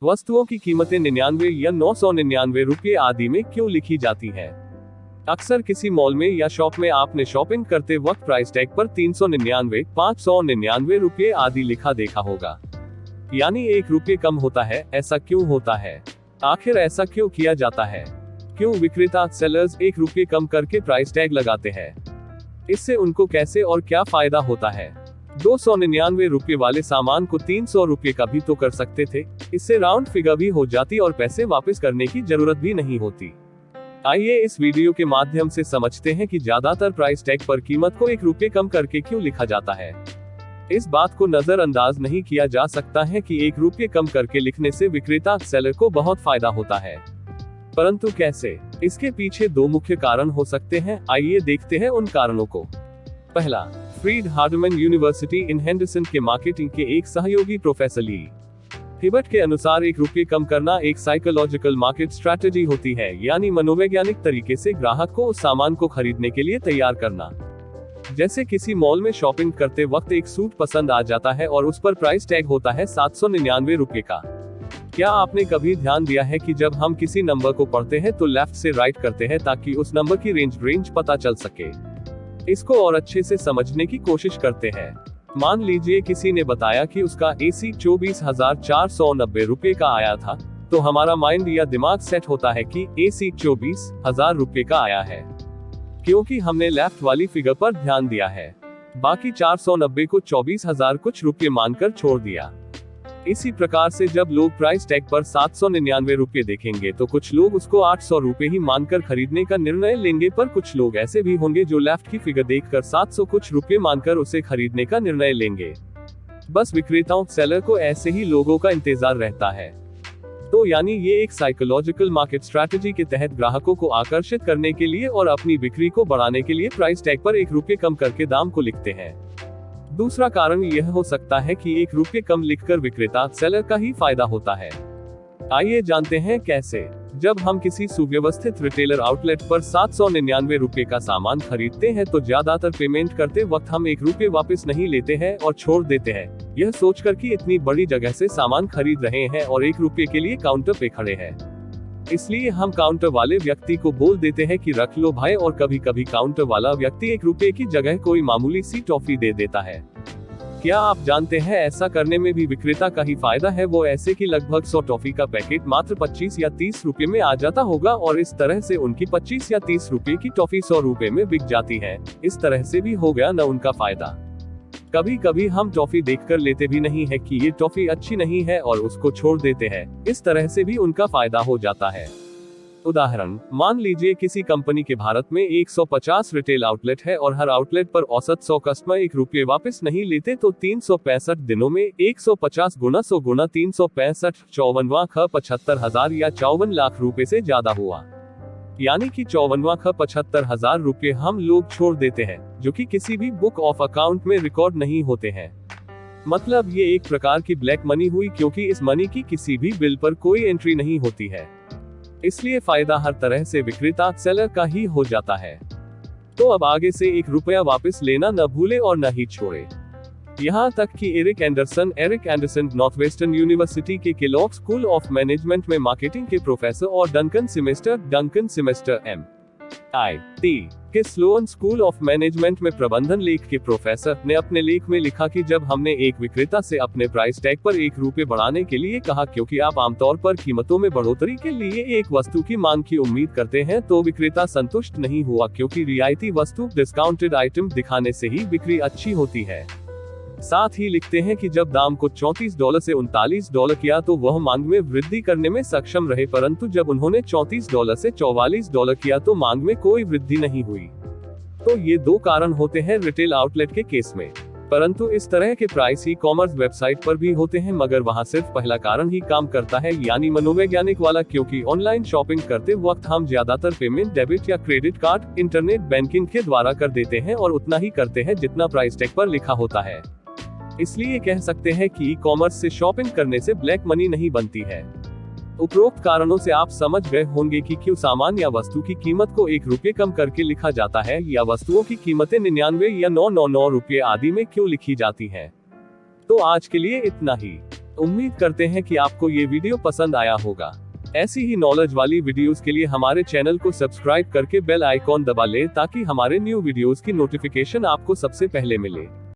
वस्तुओं की कीमतें 99 या 999 रुपये आदि में क्यों लिखी जाती हैं? अक्सर किसी मॉल में या शॉप में आपने शॉपिंग करते वक्त प्राइस टैग पर 399, 599 रुपये आदि लिखा देखा होगा। यानी 1 रुपये कम होता है। ऐसा क्यों होता है? आखिर ऐसा क्यों किया जाता है? क्यों विक्रेता सेलर्स 1 रुपये कम करके प्राइस टैग लगाते हैं? इससे उनको कैसे और क्या फायदा होता है? 299 रुपये वाले सामान को 300 रुपये का भी तो कर सकते थे। इससे राउंड फिगर भी हो जाती और पैसे वापस करने की जरूरत भी नहीं होती। आइए इस वीडियो के माध्यम से समझते हैं कि ज्यादातर प्राइस टैग पर कीमत को 1 रुपये कम करके क्यों लिखा जाता है। इस बात को नजरअंदाज नहीं किया जा सकता है कि 1 रुपये कम करके लिखने से विक्रेता सेलर को बहुत फायदा होता है। परंतु कैसे? इसके पीछे 2 मुख्य कारण हो सकते हैं। आइए देखते हैं उन कारणों को। पहला, फ्रीड हार्डमैन यूनिवर्सिटी इन हेंडरसन के मार्केटिंग के एक सहयोगी प्रोफेसर ली हिबर्ट के अनुसार 1 रुपये कम करना एक साइकोलॉजिकल मार्केट स्ट्रैटेजी होती है, यानी मनोवैज्ञानिक तरीके से ग्राहक को उस सामान को खरीदने के लिए तैयार करना। जैसे किसी मॉल में शॉपिंग करते वक्त एक सूट पसंद आ जाता है और उस पर प्राइस टैग होता है 799 रुपये का। क्या आपने कभी ध्यान दिया है कि जब हम किसी नंबर को पढ़ते हैं तो लेफ्ट से राइट करते हैं ताकि उस नंबर की रेंज पता चल सके। इसको और अच्छे से समझने की कोशिश करते हैं। मान लीजिए किसी ने बताया कि उसका एसी 24,490 रुपये का आया था, तो हमारा माइंड या दिमाग सेट होता है कि एसी 24,000 रुपये का आया है, क्योंकि हमने लेफ्ट वाली फिगर पर ध्यान दिया है। बाकी 490 को 24,000 कुछ रुपये मानकर छोड़ दिया। इसी प्रकार से जब लोग प्राइस टैग पर 799 रुपये देखेंगे तो कुछ लोग उसको 800 रुपये ही मानकर खरीदने का निर्णय लेंगे, पर कुछ लोग ऐसे भी होंगे जो लेफ्ट की फिगर देखकर 700 कुछ रुपये मानकर उसे खरीदने का निर्णय लेंगे। बस विक्रेताओं सेलर को ऐसे ही लोगों का इंतजार रहता है। तो यानी ये एक साइकोलॉजिकल मार्केट स्ट्रैटेजी के तहत ग्राहकों को आकर्षित करने के लिए और अपनी बिक्री को बढ़ाने के लिए प्राइस टैग पर 1 रुपये कम करके दाम को लिखते हैं। दूसरा कारण यह हो सकता है कि 1 रुपये कम लिखकर विक्रेता सेलर का ही फायदा होता है। आइए जानते हैं कैसे। जब हम किसी सुव्यवस्थित रिटेलर आउटलेट पर 799 रुपये का सामान खरीदते हैं तो ज्यादातर पेमेंट करते वक्त हम 1 रुपये वापस नहीं लेते हैं और छोड़ देते हैं, यह सोचकर कि इतनी बड़ी जगह से सामान खरीद रहे हैं और 1 रुपये के लिए काउंटर पे खड़े हैं। इसलिए हम काउंटर वाले व्यक्ति को बोल देते हैं कि रख लो भाई, और कभी कभी काउंटर वाला व्यक्ति 1 रुपये की जगह कोई मामूली सी टॉफी दे देता है। क्या आप जानते हैं ऐसा करने में भी विक्रेता का ही फायदा है? वो ऐसे कि लगभग 100 टॉफी का पैकेट मात्र 25 या 30 रुपये में आ जाता होगा और इस तरह से उनकी 25 या 30 रुपये की टॉफी 100 रुपये में बिक जाती है। इस तरह से भी हो गया न उनका फायदा। कभी कभी हम टॉफी देखकर लेते भी नहीं है कि ये टॉफी अच्छी नहीं है और उसको छोड़ देते हैं। इस तरह से भी उनका फायदा हो जाता है। उदाहरण, मान लीजिए किसी कंपनी के भारत में 150 रिटेल आउटलेट है और हर आउटलेट पर औसत 100 कस्टमर 1 रुपये वापस नहीं लेते, तो 365 दिनों में 150 गुना 100 गुना 365 54वां 75,000 या 54 लाख रुपए से ज्यादा हुआ। यानी कि 54वां 75,000 रुपये हम लोग छोड़ देते हैं, जो कि किसी भी बुक ऑफ अकाउंट में रिकॉर्ड नहीं होते हैं। मतलब ये एक प्रकार की ब्लैक मनी हुई, क्योंकि इस मनी की किसी भी बिल पर कोई एंट्री नहीं होती है। इसलिए फायदा हर तरह से विक्रेता सेलर का ही हो जाता है। तो अब आगे से 1 रुपया वापस लेना न भूले और न ही छोड़े। यहाँ तक कि एरिक एंडरसन नॉर्थवेस्टर्न यूनिवर्सिटी के केलॉग स्कूल ऑफ मैनेजमेंट में मार्केटिंग के प्रोफेसर और डंकन सिमेस्टर MIT के स्लोन स्कूल ऑफ मैनेजमेंट में प्रबंधन लेख के प्रोफेसर ने अपने लेख में लिखा कि जब हमने एक विक्रेता से अपने प्राइस टैग पर 1 रुपये बढ़ाने के लिए कहा, क्योंकि आप आमतौर पर कीमतों में बढ़ोतरी के लिए एक वस्तु की मांग की उम्मीद करते हैं, तो विक्रेता संतुष्ट नहीं हुआ, क्योंकि रियायती वस्तु डिस्काउंटेड आइटम दिखाने से ही बिक्री अच्छी होती है। साथ ही लिखते हैं कि जब दाम को $34 से $39 किया तो वह मांग में वृद्धि करने में सक्षम रहे, परंतु जब उन्होंने $34 से $44 किया तो मांग में कोई वृद्धि नहीं हुई। तो ये 2 कारण होते हैं रिटेल आउटलेट के केस में। परंतु इस तरह के प्राइस ई कॉमर्स वेबसाइट पर भी होते हैं, मगर वहां सिर्फ पहला कारण ही काम करता है, यानी मनोवैज्ञानिक वाला, क्योंकि ऑनलाइन शॉपिंग करते वक्त हम ज्यादातर पेमेंट डेबिट या क्रेडिट कार्ड, इंटरनेट बैंकिंग के द्वारा कर देते हैं और उतना ही करते हैं जितना प्राइस टैग पर लिखा होता है। इसलिए कह सकते हैं कि ई कॉमर्स से शॉपिंग करने से ब्लैक मनी नहीं बनती है। उपरोक्त कारणों से आप समझ गए होंगे कि क्यों सामान या वस्तु की कीमत को 1 रुपये कम करके लिखा जाता है, या वस्तुओं की कीमतें 99 या 999 रुपये आदि में क्यों लिखी जाती हैं। तो आज के लिए इतना ही। उम्मीद करते हैं कि आपको ये वीडियो पसंद आया होगा। ऐसी ही नॉलेज वाली वीडियोस के लिए हमारे चैनल को सब्सक्राइब करके बेल आइकॉन दबा लें ताकि हमारे न्यू वीडियोस की नोटिफिकेशन आपको सबसे पहले मिले।